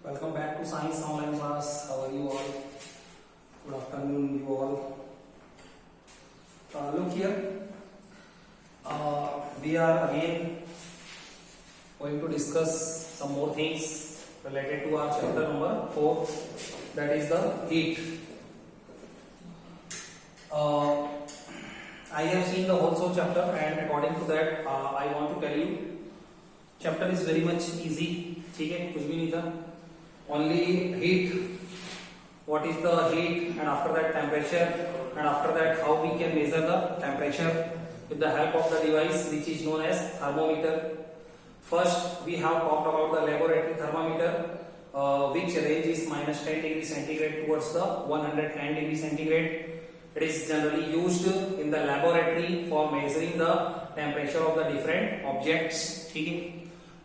Welcome back to Science Online class. How are you all? Good afternoon, you all. Look here. We are again going to discuss some more things related to our chapter number 4, that is the heat. I have seen the whole chapter, and according to that, I want to tell you, chapter is very much easy. ठीक है, कुछ भी नहीं था. Only heat. What is the heat, and after that temperature, and after that how we can measure the temperature with the help of the device which is known as thermometer. First, we have talked about the laboratory thermometer, which range is -10 degree centigrade towards the 110 degree centigrade. It is generally used in the laboratory for measuring the temperature of the different objects. ठीक है.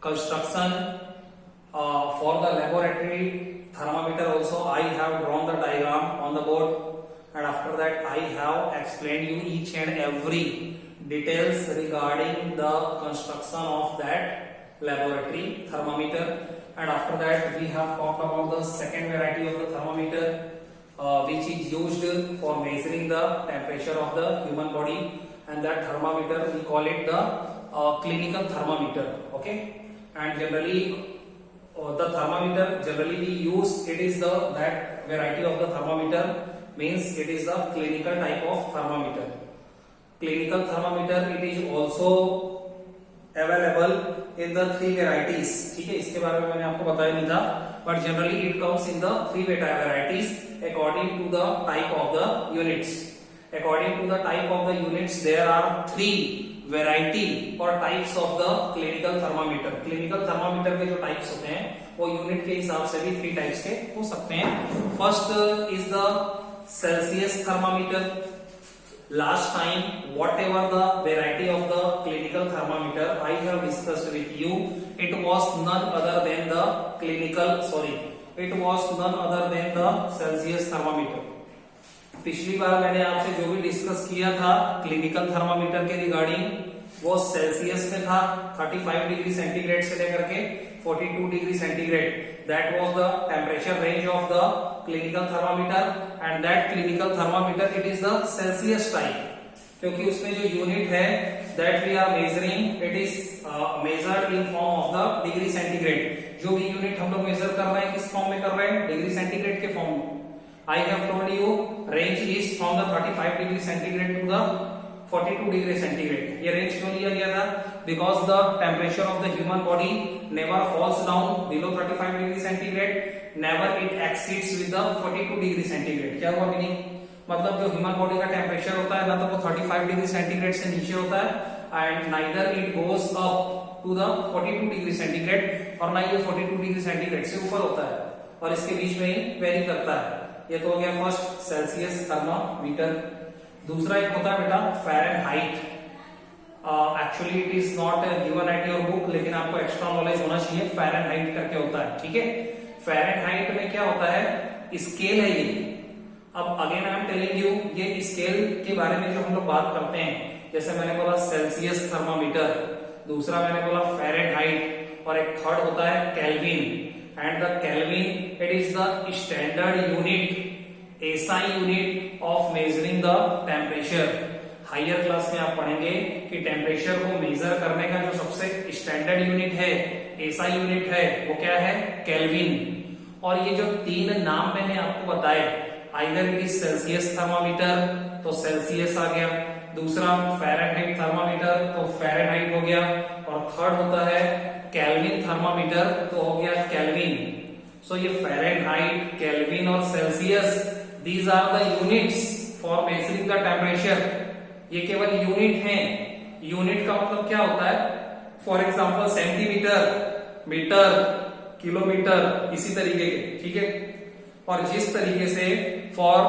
Construction for the laboratory thermometer also I have drawn the diagram on the board, and after that I have explained you each and every details regarding the construction of that laboratory thermometer. And after that we have talked about the second variety of the thermometer, which is used for measuring the temperature of the human body, and that thermometer we call it the clinical thermometer. Okay. And generally the thermometer generally we use, it is the that variety of the thermometer, means it is the clinical type of thermometer. Clinical thermometer, it is also available in the 3 varieties. ठीक है, इसके बारे में मैंने आपको बताया नहीं था, but generally it comes in the 3 varieties according to the type of the units. According to the type of the units, there are 3 variety or types of the clinical thermometer. Clinical thermometer के जो types होते हैं वो unit के हिसाब से भी 3 types के हो सकते हैं. First is the Celsius thermometer. Last time, whatever the variety of the clinical thermometer I have discussed with you, it was none other than the Celsius thermometer. पिछली बार मैंने आपसे जो भी डिस्कस किया था क्लिनिकल थर्मामीटर के रिगार्डिंग, वो Celsius में था. 35 डिग्री सेंटीग्रेड से लेकर के 42 degree centigrade. That was the temperature range of the clinical thermometer, and that clinical thermometer it is the Celsius type, क्योंकि उसमें जो यूनिट है that we are measuring, it is measured in form of the degree centigrade. जो भी unit हम लोग major कर रहे हैं किस फॉर्म में कर रहे हैं? डिग्री सेंटीग्रेड के फॉर्म में. I have told you range is from the 35 degree centigrade to the 42 degree centigrade. ये range क्यों लिया गया था? Because the temperature of the human body never falls down below 35 degree centigrade, never it exceeds with the 42 degree centigrade. क्या हुआ meaning? मतलब जो human body का टेम्परेचर होता है ना, तो वो 35 डिग्री सेंटीग्रेड से नीचे होता है, and neither it goes up to the 42 degree centigrade, और ना ये 42 डिग्री सेंटीग्रेड से ऊपर होता है, और इसके बीच में ही वेरी करता है. ये तो हो गया फर्स्ट सेल्सियस थर्मामीटर. दूसरा एक होता है बेटा Fahrenheit. Actually it is not given at your book, लेकिन आपको एक्स्ट्रा नॉलेज होना चाहिए. फ़ारेनहाइट करके होता है. ठीक है, फ़ारेनहाइट में क्या होता है? स्केल है ये. अब again I am telling you, ये स्केल के बारे में जो हम लोग बात करते हैं, जैसे मैंने बोला सेल्सियस थर्मामीटर, दूसरा मैंने बोला फ़ारेनहाइट, और एक थर्ड होता है kelvin. And the Kelvin, it is the standard unit, SI unit of measuring the temperature. Higher class में आप पढ़ेंगे कि टेम्परेचर को मेजर करने का जो सबसे स्टैंडर्ड यूनिट है, SI यूनिट है, वो क्या है? केल्विन. और ये जो 3 नाम मैंने आपको बताए, either it is Celsius thermometer तो सेल्सियस आ गया, दूसरा फ़ारेनहाइट थर्मामीटर तो फ़ारेनहाइट हो गया, और थर्ड होता है केल्विन थर्मामीटर तो हो गया केल्विन. सो ये फ़ारेनहाइट, केल्विन और Celsius, these are the units for measuring the temperature. ये केवल यूनिट हैं. यूनिट का मतलब क्या होता है? For example centimetre, metre, kilometre, इसी तरीके के. ठीक है, और जिस तरीके से for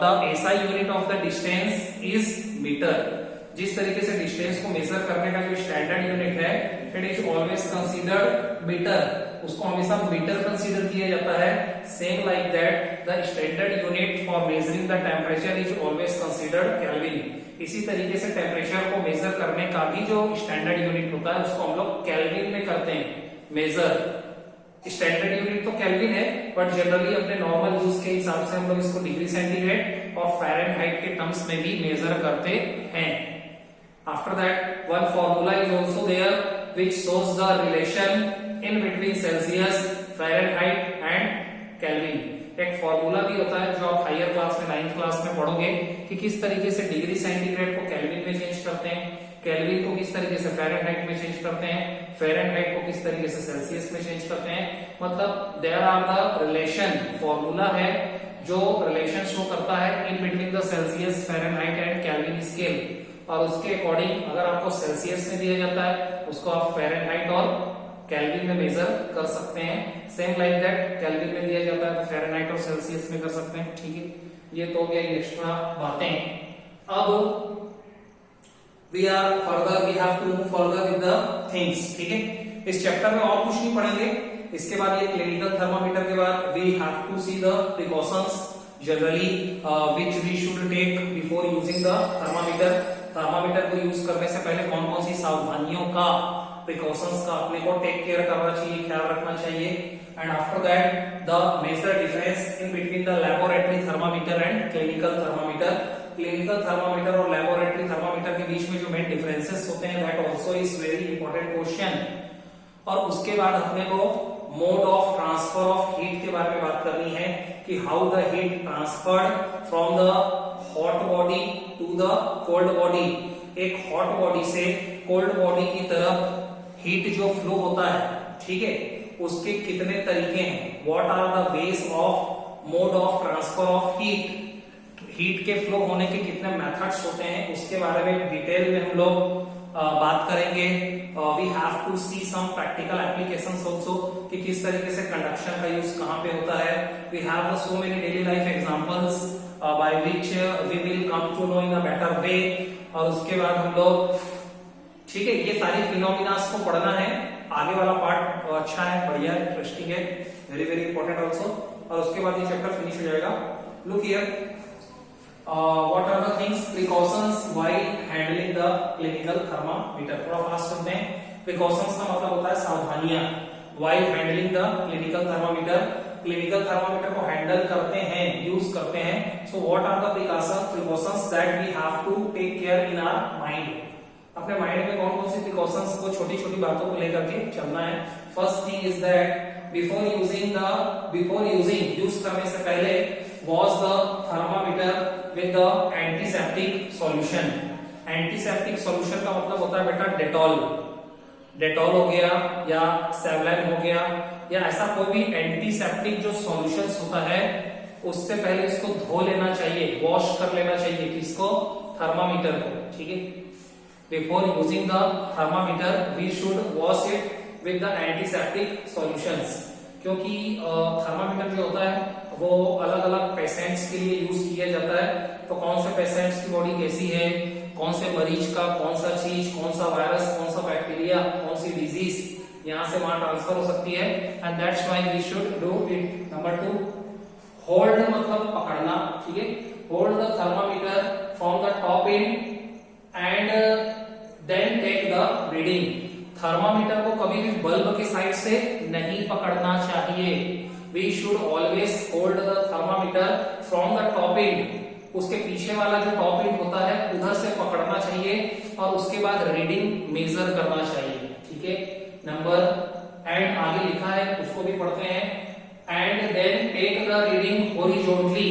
the SI unit of the distance is metre, जिस तरीके से डिस्टेंस को मेजर करने का जो स्टैंडर्ड यूनिट है, it is always considered metre, उसको हमेशा मीटर कंसीडर किया जाता है. Same like that the standard unit for measuring the temperature is always considered Kelvin. इसी तरीके से टेम्परेचर को मेजर करने का भी जो स्टैंडर्ड यूनिट होता है उसको हम लोग केल्विन में करते हैं मेजर. स्टैंडर्ड यूनिट तो केल्विन है, बट जनरली अपने नॉर्मल यूज के हिसाब से हम लोग इसको डिग्री सेंटीग्रेड और फ़ारेनहाइट के टर्म्स में भी मेजर करते हैं। After that one formula is also there which shows the relation in between Celsius, Fahrenheit and Kelvin. एक फॉर्मूला भी होता है जो आप हायर क्लास में 9th क्लास में पढ़ोगे कि किस तरीके से डिग्री सेंटीग्रेड को केल्विन में चेंज करते हैं, केल्विन को किस तरीके से फ़ारेनहाइट में चेंज करते हैं, फ़ारेनहाइट को किस तरीके से सेल्सियस में चेंज करते हैं। मतलब there are the relation, formula है जो रिलेशन शो करता है in between the Celsius, Fahrenheit and Kelvin scale, और उसके अकॉर्डिंग अगर आपको सेल्सियस में दिया जाता है उसको आप फ़ारेनहाइट और केल्विन में मेजर कर सकते हैं। सेम लाइक दैट केल्विन में दिया जाता है तो फ़ारेनहाइट और सेल्सियस में कर सकते हैं। ठीक है, ये तो हो गया एक्स्ट्रा बातें। अब we have to move further with the things। ठीक है, इस चैप्टर में और कुछ नहीं पढ़ेंगे। इसके बाद ये क्लिनिकल थर्मामीटर के बाद we have to see the precautions generally which we should take before using the thermometer। Thermometer को यूज करने से पहले कौन कौन सी सावधानियों का, प्रिकॉशंस का अपने को टेक केयर करना चाहिए, ख्याल रखना चाहिए। And after that the major difference in between the laboratory thermometer and clinical thermometer. Clinical thermometer और लैबोरेटरी थर्मामीटर के बीच में जो मेन डिफरेंसेस होते हैं that also is very important question. और उसके बाद अपने को mode of transfer of heat के बारे में बात करनी है कि how the heat transferred from the hot body to the cold body. एक हॉट बॉडी से कोल्ड बॉडी की तरफ हीट जो फ्लो होता है, ठीक है, उसके कितने तरीके हैं, what are the ways of mode of transfer of heat, heat के फ्लो होने के कितने मेथड्स होते हैं, उसके बारे में डिटेल में हम लोग बात करेंगे। We have to see some practical applications also कि किस तरीके से कंडक्शन का यूज कहां पे होता है। We have so many daily life examples by which we will come to know in a better way. और उसके बाद हम लोग, ठीक है, ये सारी फिनोमिनास को पढ़ना है। आगे वाला पार्ट अच्छा है, बढ़िया है, इंटरेस्टिंग है, वेरी वेरी इंपॉर्टेंट आल्सो। और उसके बाद ये चैप्टर फिनिश हो जाएगा। Look here, what are the things precautions while handling the clinical thermometer। थोड़ा फास्ट चलते हैं। precautions का मतलब होता है सावधानियां। while handling the clinical thermometer, clinical thermometer को हैंडल करते हैं, यूज करते हैं। so what are the precautions that we have to take care in our mind। अपने माइंड में कौन कौन सी प्रिकॉशंस को, छोटी छोटी बातों को लेकर के चलना है। First thing is that before using use करने से पहले wash the thermometer with the antiseptic solution. Antiseptic solution का मतलब होता है बेटा डेटॉल। डेटॉल हो गया या सेवलाइन हो गया या ऐसा कोई भी एंटीसेप्टिक जो सॉल्यूशंस होता है, उससे पहले इसको धो लेना चाहिए, वॉश कर लेना चाहिए किसको, थर्मामीटर को। ठीक है, before using the thermometer we should wash it with the antiseptic solutions. क्योंकि थर्मामीटर जो होता है वो अलग अलग पेशेंट्स के लिए यूज किया जाता है। तो कौन से पेशेंट्स की बॉडी कैसी है, कौन से मरीज का कौन सा चीज, कौन सा वायरस, कौन सा बैक्टीरिया, कौन सी डिजीज यहाँ से वहां ट्रांसफर हो सकती है। And that's why we should do it. Number 2, hold मतलब पकड़ना। ठीक है, hold the thermometer from the top in end then take the reading. Thermometer को कभी भी बल्ब के साइड से नहीं पकड़ना चाहिए। We should always hold the thermometer from the top end। उसके पीछे वाला जो टॉप एंड होता है उधर से पकड़ना चाहिए और उसके बाद रीडिंग मेजर करना चाहिए। ठीक है, नंबर एंड आगे लिखा है उसको भी पढ़ते हैं। And then take the reading horizontally.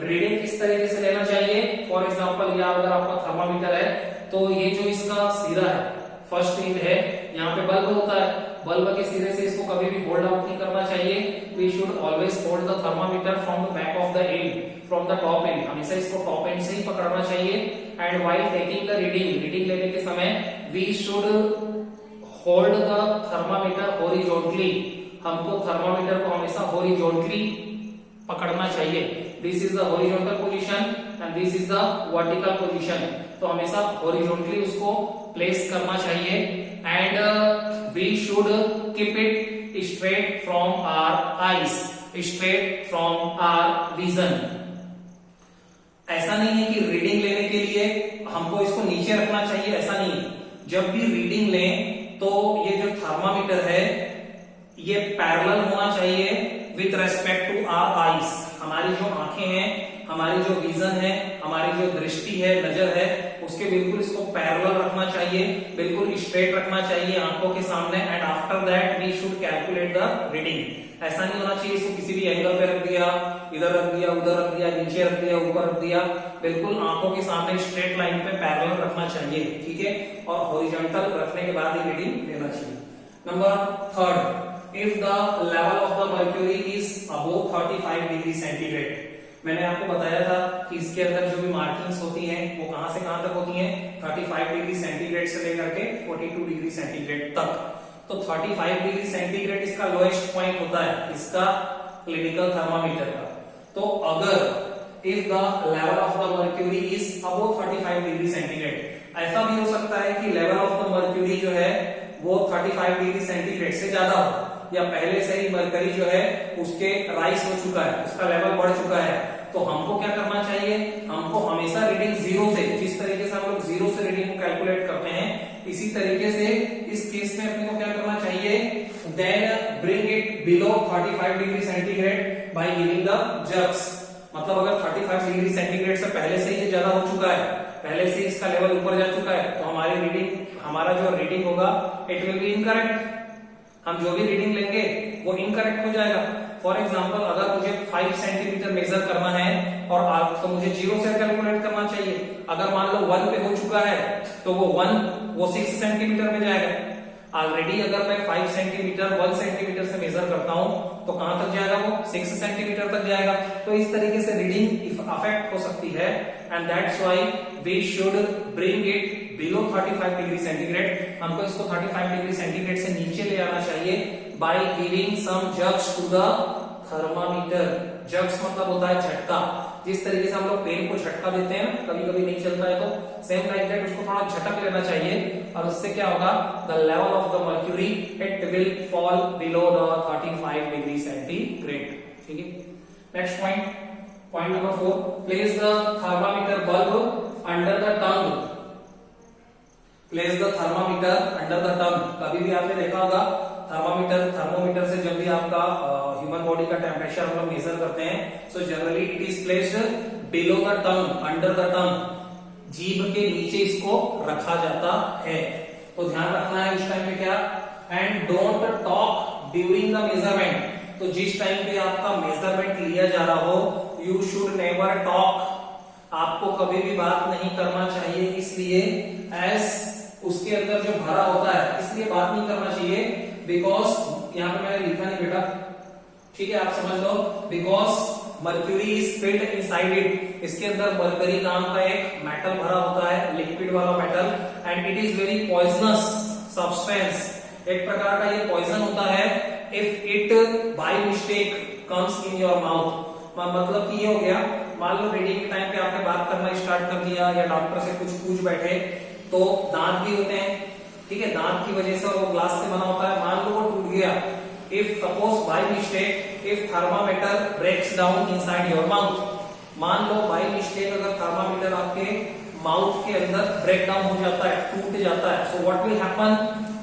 Reading किस तरीके से लेना चाहिए, फॉर एग्जांपल या अगर आपका थर्मामीटर है तो ये जो इसका सिरा है, फर्स्ट एंड है, यहाँ पे बल्ब होता है, बल्ब के सिरे से इसको कभी भी होल्ड आउट नहीं करना चाहिए। We should always hold the thermometer from the back of the end, from the top end, हमेशा इसको टॉप एंड से ही पकड़ना चाहिए। And while taking the reading लेने के समय we should hold the thermometer horizontally. हमको थर्मामीटर को हमेशा हॉरिजॉन्टली पकड़ना चाहिए। This is the horizontal position and this is the vertical position. तो हमेशा हॉरिजॉन्टली उसको प्लेस करना चाहिए। And we should keep it straight from our eyes, straight from our vision. ऐसा नहीं है कि रीडिंग लेने के लिए हमको इसको नीचे रखना चाहिए, ऐसा नहीं है। जब भी रीडिंग लें तो ये जो थर्मामीटर है ये पैरेलल होना चाहिए with respect to our eyes. हमारी जो आंखें हैं, हमारी जो विजन है, हमारी जो दृष्टि है, नजर है, उसके बिल्कुल इसको पैरेलल रखना चाहिए, बिल्कुल स्ट्रेट रखना चाहिए आंखों के सामने। And after that we should calculate the reading. ऐसा नहीं होना चाहिए इसको किसी भी एंगल पे रख दिया, इधर रख दिया, उधर रख दिया, नीचे रख दिया, ऊपर रख दिया। बिल्कुल आंखों के सामने स्ट्रेट लाइन पे पैरेलल रखना चाहिए, ठीक है। और हॉरिजॉन्टल रखने के बाद ही रीडिंग लेना चाहिए। Number third, if the level of the mercury is above 35 degree centigrade. मैंने आपको बताया था कि इसके अंदर जो भी मार्किंग्स होती हैं वो कहां से कहां तक होती हैं, 35 डिग्री सेंटीग्रेड से लेकर के 42 डिग्री सेंटीग्रेड तक। तो 35 डिग्री सेंटीग्रेड इसका लोएस्ट पॉइंट होता है, इसका क्लिनिकल थर्मामीटर का। तो अगर if the level of the mercury is above 35 degree centigrade, ऐसा भी हो सकता है कि लेवल ऑफ द मर्क्यूरी जो है वो 35 डिग्री सेंटीग्रेड से ज्यादा हो, या पहले से ही मरकरी जो है उसके राइज हो चुका है, उसका लेवल बढ़ चुका है। तो हमको क्या करना चाहिए, हमको हमेशा रीडिंग जीरो से, जिस तरीके से हम लोग जीरो से रीडिंग को कैलकुलेट करते हैं, इसी तरीके से इस केस में अपने को क्या करना चाहिए, then bring it below 35 degree centigrade by giving the jerks. मतलब अगर 35 डिग्री सेंटीग्रेड से पहले से ही ज्यादा हो चुका है, पहले से इसका लेवल ऊपर जा चुका है, तो हमारी रीडिंग, हमारा जो रीडिंग होगा इट विल बी इनकरेक्ट। हम जो भी रीडिंग लेंगे वो इनकरेक्ट हो जाएगा। फॉर एग्जांपल अगर मुझे 5 सेंटीमीटर मेजर करना है और आप, तो मुझे जीरो से कैलकुलेट करना चाहिए। अगर मान लो 1 पे हो चुका है तो वो 6 सेंटीमीटर में जाएगा। ऑलरेडी अगर मैं 5 सेंटीमीटर 1 सेंटीमीटर से मेजर करता हूं तो कहां तक जाएगा, वो 6 सेंटीमीटर तक जाएगा। तो इस तरीके से रीडिंग अफेक्ट हो सकती है। And that's why we should bring it below 35 degree centigrade. हमको इसको 35 डिग्री सेंटीग्रेड से नीचे ले आना चाहिए by giving some jerks to the thermometer. Jerks मतलब होता है झटका। जिस तरीके से हम लोग पेन को झटका देते हैं, कभी कभी नहीं चलता है तो सेम लाइक दैट उसको थोड़ा झटक लेना चाहिए, और उससे क्या होगा, the level of the mercury it will fall below the 35 degree centigrade. ठीक है। Next point number 4, place the thermometer bulb under the tongue. Place the thermometer under the tongue. कभी भी आपने देखा होगा थर्मोमीटर से जब भी आपका ह्यूमन बॉडी का टेम्परेचर हम लोग मेजर करते हैं, so generally it is placed below the tongue, under the tongue. जीभ के नीचे इसको रखा जाता है। तो ध्यान रखना है उस टाइम पे क्या, and don't talk during the measurement. तो जिस टाइम पे आपका मेजरमेंट लिया जा रहा हो, यू शुड नेवर टॉक। आपको कभी भी बात नहीं करना चाहिए, इसलिए एज उसके अंदर जो भरा होता है इसलिए बात नहीं करना चाहिए, बिकॉज यहाँ पे मैंने लिखा नहीं बेटा, ठीक है, आप समझ लो, because mercury is filled inside it. इसके अंदर मर्करी नाम का एक मेटल भरा होता है, लिक्विड वाला metal, and it is very poisonous substance. एक प्रकार का ये पॉइजन होता है if it by mistake comes in your mouth. मतलब कि ये हो गया, मान लो रीडिंग के टाइम पे आपने बात करना स्टार्ट कर दिया, या डॉक्टर से कुछ पूछ बैठे, तो दांत भी होते हैं, ठीक है, दांत की वजह से वो ग्लास से बना होता है, मान लो वो टूट गया। If suppose by mistake if thermometer breaks down inside your mouth, मान लो बाय मिस्टेक अगर थर्मामीटर आपके माउथ के अंदर ब्रेक डाउन हो जाता है, टूट जाता है, so what will happen,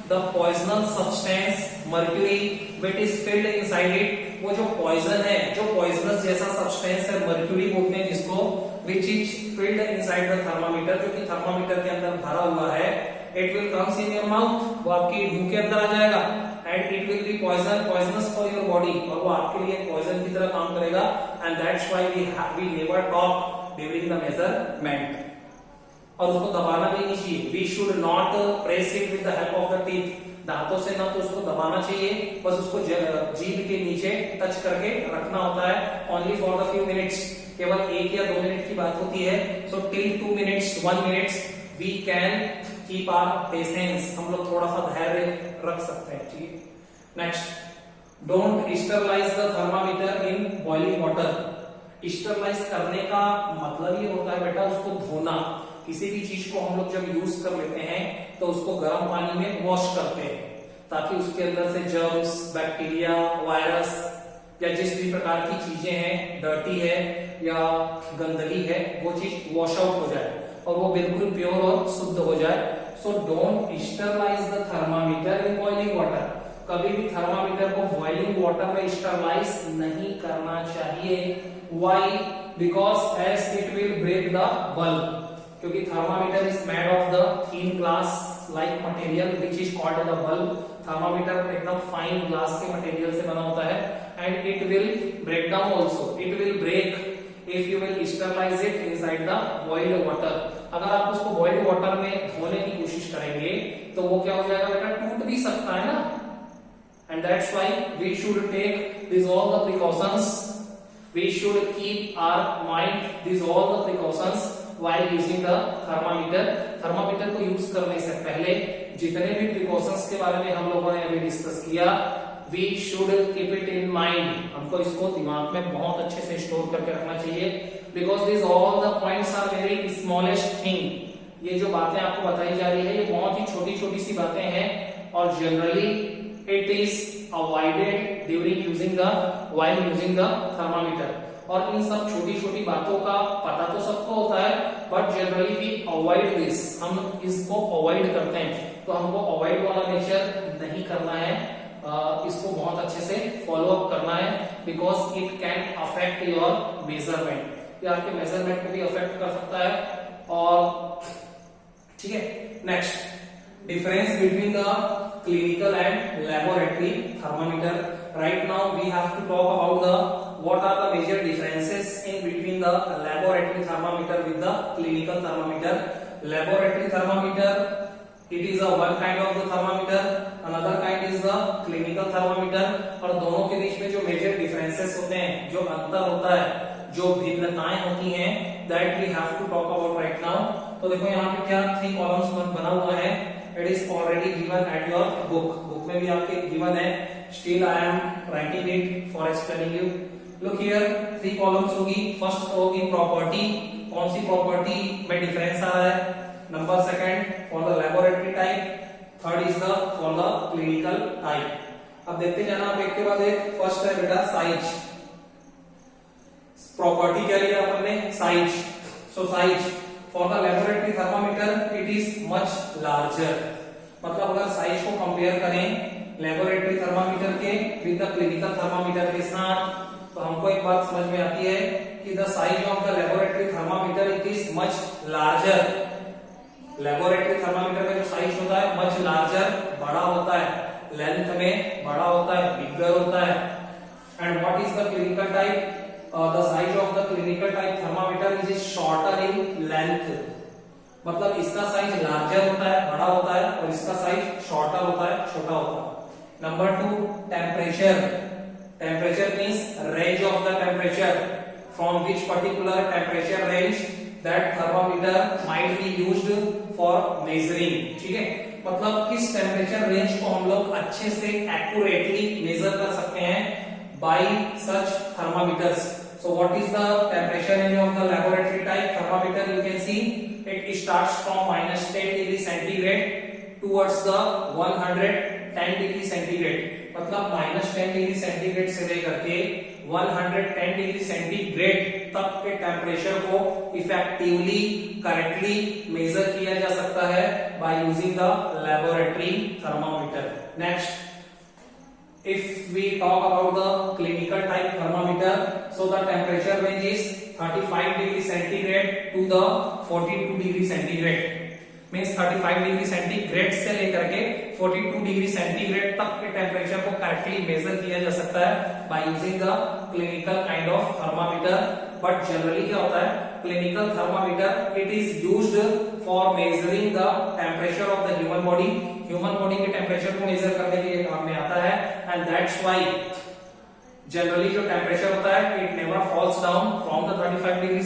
the poisonous substance mercury which is filled inside it, वो जो पॉइजन है, जो पॉइजनस जैसा सब्सटेंस है, मर्क्यूरी बोलते हैं जिसको, which is filled inside the thermometer, जो कि थर्मामीटर के अंदर भरा हुआ है, it will comes in your mouth, वो आपके मुंह के अंदर आ जाएगा, and it will be poisonous for your body, और वो आपके लिए पॉइजन की तरह काम करेगा, and that's why we never talk during the measurement। और उसको दबाना भी नहीं चाहिए, we should not press it with the help of the teeth, दांतों से ना तो उसको दबाना चाहिए, बस उसको जीभ के नीचे टच करके रखना होता है, only for the few minutes, केवल 1 या 2 मिनट की बात होती है। so till 2 minutes 1 minutes we can keep our patience, हम लोग थोड़ा सा धैर्य रख सकते हैं। ठीक है। Next, don't sterilise the thermometer in boiling water. Sterilise करने का मतलब ये होता है बेटा उसको धोना। किसी भी चीज को हम लोग जब यूज कर लेते हैं तो उसको गर्म पानी में वॉश करते हैं, ताकि उसके अंदर से जर्म्स, बैक्टीरिया, वायरस या जिस भी प्रकार की चीजें हैं, डर्टी है या गंदगी है, वो चीज वॉश आउट हो जाए और वो बिल्कुल प्योर और शुद्ध हो जाए। So don't sterilise the thermometer in boiling water. कभी भी थर्मामीटर को बॉइलिंग वाटर में स्टरलाइज नहीं करना चाहिए। Why? Because as it will break the bulb, क्योंकि thermometer is made of the thin glass like material which is called the bulb. Thermometer एकदम fine glass के मटेरियल से बना होता है and it will break down also, it will break if you will sterilize it inside the boiled water. अगर आप उसको boiled water में धोने की कोशिश करेंगे तो वो क्या हो जाएगा बेटा, टूट भी सकता है ना। And that's why we should take this all the precautions, we should keep our mind this all the precautions while using the thermometer। Thermometer को यूज करने से पहले जितने भी प्रिकॉशंस के बारे में हम लोगों ने अभी डिस्कस किया, we should keep it in mind। हमको इसको दिमाग में बहुत अच्छे से स्टोर करके रखना चाहिए, because these all the points are very smallest thing। ये जो बातें आपको बताई जा रही है ये बहुत ही छोटी छोटी सी बातें हैं और generally it is avoided during using the while using the thermometer। और इन सब छोटी छोटी बातों का पता तो सबको होता है, but generally we avoid this, हम इसको अवॉइड करते हैं। तो हमको अवॉइड वाला नेचर नहीं करना है, इसको बहुत अच्छे से फॉलो अप करना है, because it can affect your measurement, ये आपके मेजरमेंट को भी अफेक्ट कर सकता है। और ठीक है, next difference between the clinical and laboratory thermometer. Right now we have to talk about the what are the major differences in between the laboratory thermometer with the clinical thermometer। Laboratory thermometer, it is a one kind of the thermometer, another kind is the clinical thermometer। और दोनों के बीच में जो major differences होते हैं, जो अंतर होता है, जो भिन्नताएं होती हैं, that we have to talk about right now। तो देखो यहाँ पे क्या 3 columns बना हुआ है, it is already given at your book में भी आपके given है, still I am writing it for explaining you। Look here, 3 columns होगी। फर्स्ट तो होगी प्रॉपर्टी, कौन सी प्रॉपर्टी में डिफरेंस आ रहा है, number second for the laboratory type, third is the for the clinical type. अब देखते जाना आप एक के बाद एक। फर्स्ट है बेटा साइज। प्रॉपर्टी क्या लिया अपन ने, size. So size for the laboratory thermometer it is much larger. मतलब अगर साइज को कंपेयर करें लैबोरेटरी थर्मामीटर के विद द क्लिनिकल थर्मामीटर के साथ, तो हमको एक बात समझ में आती है कि the size of the laboratory thermometer it is much larger. Laboratory thermometer का जो साइज होता है मच लार्जर, बड़ा होता है, लेंथ में बड़ा होता है, बिगर होता है। And what is the clinical type, the size of the clinical type thermometer is shorter in length. मतलब इसका साइज लार्जर होता है, बड़ा होता है, और इसका साइज शॉर्टर होता है, छोटा होता है। Number 2, temperature. Temperature means range of the temperature, from which particular temperature range that thermometer might be used for measuring. ठीक है, मतलब किस टेम्परेचर रेंज को हम लोग अच्छे से एक्यूरेटली मेजर कर सकते हैं bye such thermometers. So what is the temperature range of the laboratory type thermometer, you can see it starts from -10 degree centigrade towards the 110 degree centigrade. मतलब -10 डिग्री सेंटीग्रेड से लेकर के 110 डिग्री सेंटीग्रेड तक के temperature को effectively correctly major किया जा सकता है by using the laboratory thermometer. Next, if we talk about the clinical type thermometer, so the temperature range is 35 degree centigrade to the 42 degree centigrade। Means 35 degree centigrade से लेकर के 42 degree centigrade तक के temperature को correctly major किया जा सकता है by using the clinical kind of thermometer. But generally क्या होता है, clinical thermometer it is used for measuring the temperature of the human body. Human body के टेम्परेचर को मेजर करने के लिए काम में आता है। एंड दैट्स व्हाई जनरली जो टेम्परेचर होता है it never falls down from the 35 degree,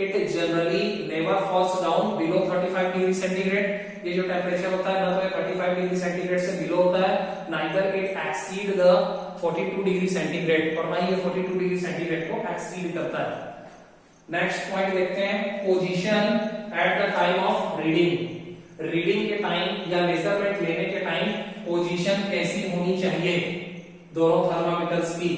it generally never falls down below 35 degree centigrade. ये जो टेम्परेचर होता है ना तो 35 डिग्री सेंटीग्रेड से बिलो होता है, neither it exceed the 42 degree centigrade, और ना ही ये 42 डिग्री सेंटीग्रेड को एक्सीड करता है। नेक्स्ट पॉइंट देखते हैं, position at the time of reading. Reading के टाइम या मेजरमेंट लेने के टाइम पोजीशन कैसी होनी चाहिए दोनों थर्मामीटर्स की।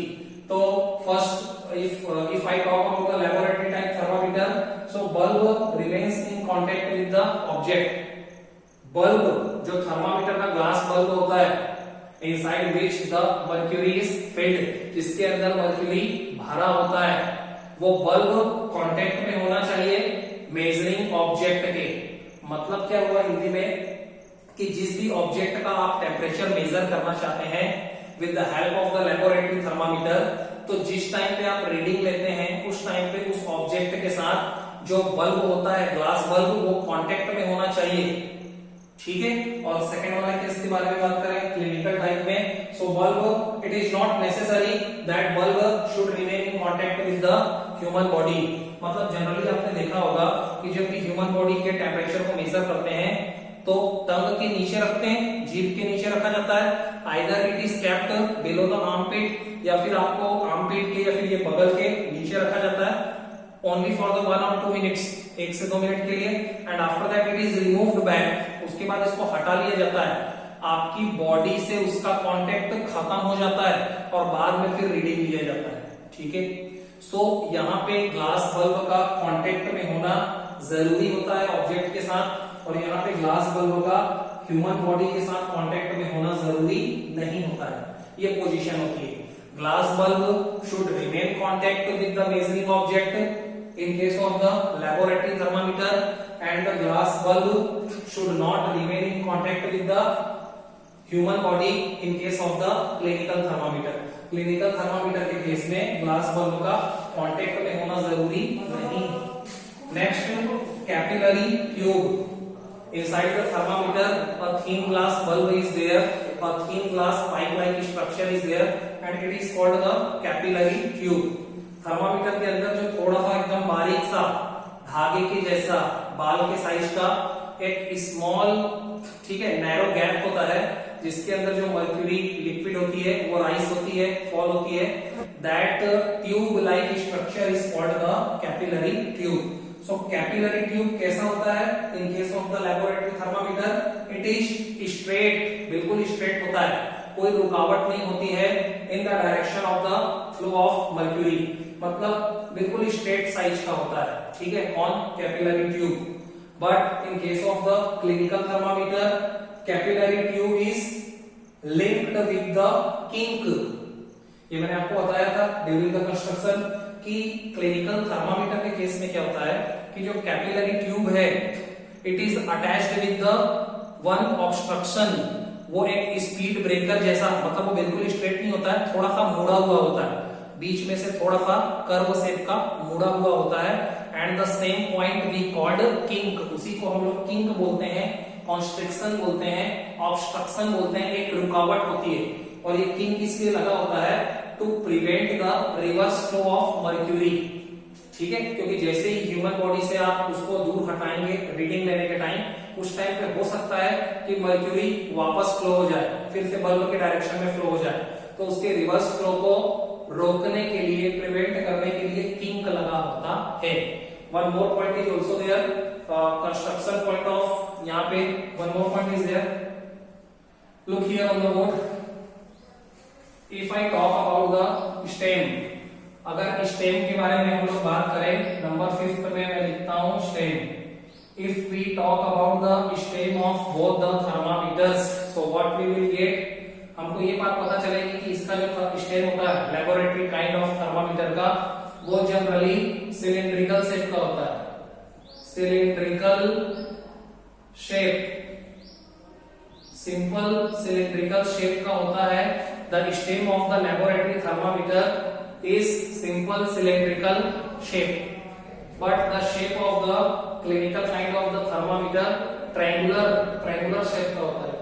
तो first if I talk about the laboratory type thermometer, so bulb remains in contact with the object। Bulb जो थर्मामीटर का ग्लास बल्ब होता है inside which the mercury is filled, जिसके अंदर मर्क्यूरी भरा होता है, वो बल्ब कांटेक्ट में होना चाहिए मेजरिंग ऑब्जेक्ट के। मतलब क्या हुआ हिंदी में कि जिस भी ऑब्जेक्ट का आप टेम्परेचर मेजर करना चाहते हैं with the help of the laboratory thermometer, तो जिस टाइम पे आप रीडिंग लेते हैं उस टाइम पे उस ऑब्जेक्ट के साथ जो बल्ब होता है, ग्लास बल्ब, वो कांटेक्ट में होना चाहिए। ठीक है। और सेकंड वाला केस के बारे में बात करें क्लिनिकल टाइप में, so bulb it is not necessary that bulb should remain in contact with the human body. मतलब जनरली आपने देखा होगा कि जब भी ह्यूमन बॉडी के टेम्परेचर को मेजर करते हैं तो टंग के नीचे रखते हैं, जीभ के नीचे रखा जाता है, either it is kept below the armpit, या फिर आपको आर्मपिट के या फिर ये बगल के नीचे रखा जाता है, only for the 1 or 2 minutes, 1 से 2 मिनट के लिए, and after that it is removed back, उसके बाद इसको हटा लिया जाता है, आपकी बॉडी से उसका कांटेक्ट खत्म हो जाता है और बाद में फिर रीडिंग लिया जाता है। ठीक है। सो यहाँ पे ग्लास बल्ब का कांटेक्ट में होना जरूरी होता है ऑब्जेक्ट के साथ, और यहाँ पे ग्लास बल्ब का ह्यूमन बॉडी के साथ कांटेक्ट में होना जरूरी नहीं होता है। ये पोजीशन होती है। Glass bulb should remain contact with the measuring object in case of the laboratory thermometer, and the glass bulb should not remain in contact with the human body in case of the clinical thermometer. clinical thermometer के case में glass bulb का contact में होना जरूरी नहीं। Next, capillary tube. Inside the thermometer, a thin glass bulb is there, a thin glass pipe-like structure is there, and it is called the capillary tube. Thermometer के अंदर जो थोड़ा सा एकदम बारीक सा धागे के जैसा बाल के साइज का एक स्मॉल, ठीक है, नैरो गैप होता है, जिसके अंदर जो मर्क्यूरी लिक्विड होती है वो राइज होती है, फॉल होती है, that tube like structure is called the capillary tube. So capillary tube कैसा होता है? In case of the laboratory thermometer it is straight, बिल्कुल स्ट्रेट होता है, कोई रुकावट नहीं होती है in the direction of the flow of mercury, मतलब बिल्कुल स्ट्रेट साइज का होता है। ठीक है, on capillary tube. But in case of the clinical thermometer, capillary tube is linked with the kink. ये मैंने आपको बताया था ड्यूरिंग द कंस्ट्रक्शन कि क्लिनिकल थर्मामीटर के केस में क्या होता है कि जो कैपिलरी ट्यूब है it is attached with the one obstruction, वो एक स्पीड ब्रेकर जैसा, मतलब वो बिल्कुल स्ट्रेट नहीं होता है, थोड़ा सा मुड़ा हुआ होता है, बीच में से थोड़ा सा कर्व शेप का मुड़ा हुआ होता है, and the same point we called kink, उसी को हम लोग किंक बोलते हैं, कॉन्स्ट्रिक्शन बोलते हैं, ऑब्स्ट्रक्शन बोलते हैं, एक रुकावट होती है। और ये किंक इसलिए लगा होता है to prevent the reverse flow of mercury. ठीक है, क्योंकि जैसे ही ह्यूमन बॉडी से आप उसको दूर हटाएंगे रीडिंग लेने के टाइम, उस टाइम पे हो सकता है कि मर्क्यूरी वापस फ्लो हो जाए, फिर से बल्ब के डायरेक्शन में फ्लो हो जाए, तो उसके रिवर्स फ्लो को रोकने के लिए, प्रिवेंट करने के लिए किंक लगा होता है। One more point is also there, construction point of, यहाँ पे one more point is there, look here on the board. If I talk about the stem, अगर स्टेम के बारे में हम लोग बात करें, नंबर 5 में मैं लिखता हूं stem. If we talk about the stem of both the thermometers, so what we will get, हमको ये बात पता चलेगी कि इसका जो स्टेम होता है लेबोरेटरी काइंड ऑफ थर्मामीटर का, वो जनरली सिलिंड्रिकल शेप का होता है, cylindrical shape, simple cylindrical shape का होता है। The stem of the laboratory thermometer is simple cylindrical shape, but the shape of the clinical kind of the thermometer triangular shape का होता है,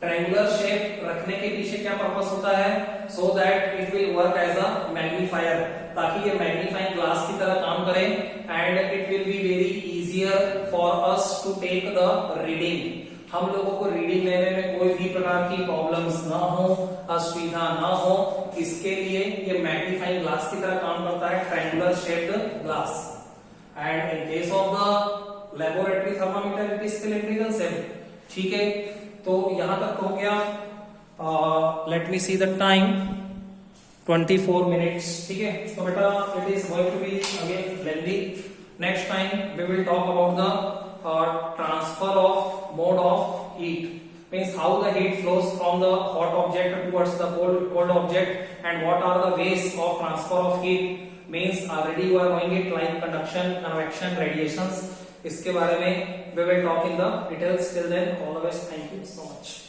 ट्रायंगुलर शेप रखने के पीछे क्या पर्पस होता है? So that it will work as a magnifier, ताकि ये मैग्नीफाइंग ग्लास की तरह काम करे, and it will be very easier for us to take the reading. हम लोगों को रीडिंग लेने में कोई भी प्रकार की प्रॉब्लम्स ना हो, असुविधा ना हो, इसके लिए ये मैग्नीफाइंग ग्लास की तरह काम करता है, triangular shaped glass. And in case of the laboratory thermometer it is cylindrical shape. ठीक है, तो यहां तक हो गया। Let me see the time. 24 minutes. ठीक है, तो बेटा it is going to be again lengthy. Next time we will talk about the transfer of mode of heat. Means how the heat flows from the hot object towards the cold object, and what are the ways of transfer of heat. Means already you are knowing it like conduction, convection, radiations. इसके बारे में we will talk in the details. Till then, all the best. Thank you so much.